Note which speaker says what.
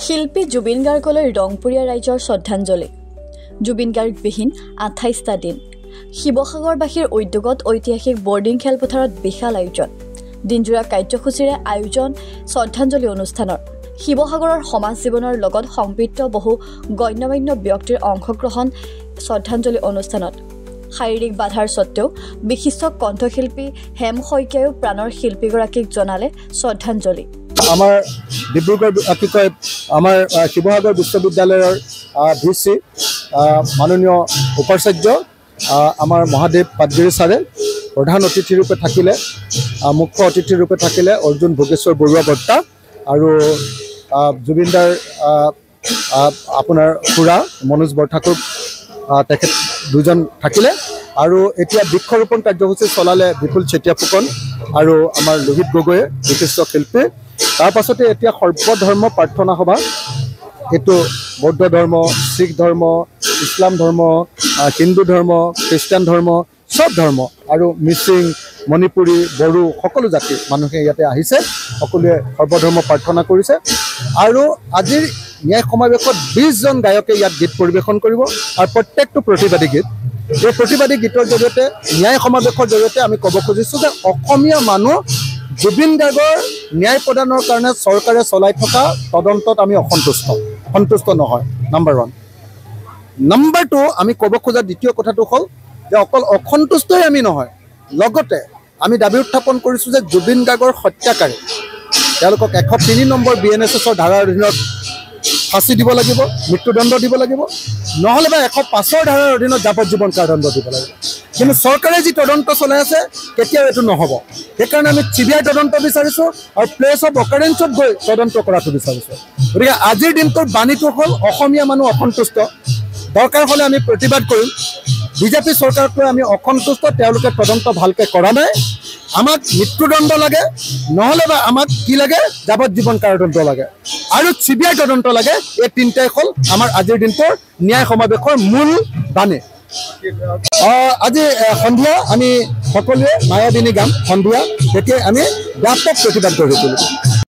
Speaker 1: শিল্পী জুবিন গাৰ্গলৈ ৰংপুৰীয়া ৰাইজৰ শ্ৰদ্ধাঞ্জলি। জুবিন গাৰ্গবিহীন 28টা দিন। শিৱসাগৰবাসীৰ উদ্যোগত ঐতিহাসিক বৰ্ডিং খেলপথাৰত বিশাল আয়োজন। দিনজোৰা কাৰ্যসূচীৰে আয়োজন শ্ৰদ্ধাঞ্জলি অনুষ্ঠানৰ। শিৱসাগৰৰ সমাজ জীৱনৰ লগত সম্পৃক্ত বহু গণ্যমান্য ব্যক্তিৰ অংশগ্ৰহণ শ্ৰদ্ধাঞ্জলি অনুষ্ঠানত। শাৰীৰিক বাধাৰ স্বত্বেও বিশিষ্ট কণ্ঠশিল্পী হেম শইকীয়ায়ো প্ৰাণৰ শিল্পীগৰাকীক জনালে শ্ৰদ্ধাঞ্জলি।
Speaker 2: আমাৰ ডিব্ৰুগড় আমাৰ শিৱসাগৰ বিশ্ববিদ্যালয়ৰ ভিচি মাননীয় উপাচাৰ্য আমাৰ মহাদেৱ পাটগিৰি ছাৰে প্ৰধান অতিথিৰূপে থাকিলে, মুখ্য অতিথিৰূপে থাকিলে অৰ্জুন ভোগেশ্বৰ বৰুৱা বৰ্তা আৰু জুবিনদাৰ আপোনাৰ খুৰা মনোজ বৰঠাকুৰ তেখেত দুজন থাকিলে। আৰু এতিয়া বৃক্ষৰোপণ কাৰ্যসূচী চলালে বিপুল চেতিয়া ফুকন আৰু আমাৰ লোহিত গগৈয়ে বিশিষ্ট শিল্পী। তাৰ পাছতে এতিয়া সৰ্বধৰ্ম প্ৰাৰ্থনা সভা, এইটো বৌদ্ধ ধৰ্ম, শিখ ধৰ্ম, ইছলাম ধৰ্ম, হিন্দু ধৰ্ম, খ্ৰীষ্টান ধৰ্ম, চব ধৰ্ম আৰু মিচিং, মণিপুৰী, বড়ো সকলো জাতিৰ মানুহে ইয়াতে আহিছে। সকলোৱে সৰ্বধৰ্ম প্ৰাৰ্থনা কৰিছে। আৰু আজিৰ ন্যায় সমাৱেশত 20জন গায়কে ইয়াত গীত পৰিৱেশন কৰিব আৰু প্ৰত্যেকটো প্ৰতিবাদী গীত। এই প্ৰতিবাদী গীতৰ জৰিয়তে ন্যায় সমাৱেশৰ জৰিয়তে আমি ক'ব খুজিছোঁ যে অসমীয়া মানুহ জুবিন গাৰ্গৰ ন্যায় প্ৰদানৰ কাৰণে চৰকাৰে চলাই থকা তদন্তত আমি সন্তুষ্ট নহয়। নাম্বাৰ 1। নাম্বাৰ 2, আমি ক'ব খোজা দ্বিতীয় কথাটো হ'ল যে অকল অসন্তুষ্টই আমি নহয়, লগতে আমি দাবী উত্থাপন কৰিছোঁ যে জুবিন গাৰ্গৰ হত্যাকাৰী তেওঁলোকক 103 নম্বৰ BNSSৰ ধাৰাৰ অধীনত ফাঁচি দিব লাগিব, মৃত্যুদণ্ড দিব লাগিব, নহ'লে বা 105ৰ ধাৰাৰ অধীনত যাৱজ্জীৱন কাৰাদণ্ড দিব লাগিব। কিন্তু চৰকাৰে যি তদন্ত চলাই আছে কেতিয়াও এইটো নহ'ব। সেইকাৰণে আমি CBI তদন্ত বিচাৰিছোঁ আৰু প্লেচ অফ অকাৰেঞ্চত গৈ তদন্ত কৰাটো বিচাৰিছোঁ। গতিকে আজিৰ দিনটোৰ বাণীটো হ'ল অসমীয়া মানুহ অসন্তুষ্ট, দৰকাৰ হ'লে আমি প্ৰতিবাদ কৰিম। বিজেপি চৰকাৰক লৈ আমি অসন্তুষ্ট, তেওঁলোকে তদন্ত ভালকৈ কৰা নাই। আমাক মৃত্যুদণ্ড লাগে, নহ'লে বা আমাক কি লাগে, যাৱজ্জীৱন কাৰাদণ্ড লাগে আৰু CBI তদন্ত লাগে। এই তিনিটাই হ'ল আমাৰ আজিৰ দিনটোৰ ন্যায় সমাৱেশৰ মূল বাণী। আজি সন্ধিয়া আমি সকলোৱে মায়াবিনী গাম, সন্ধিয়া তেতিয়াই আমি ব্যাপক প্ৰতিবাদ গঢ়ি তুলিম।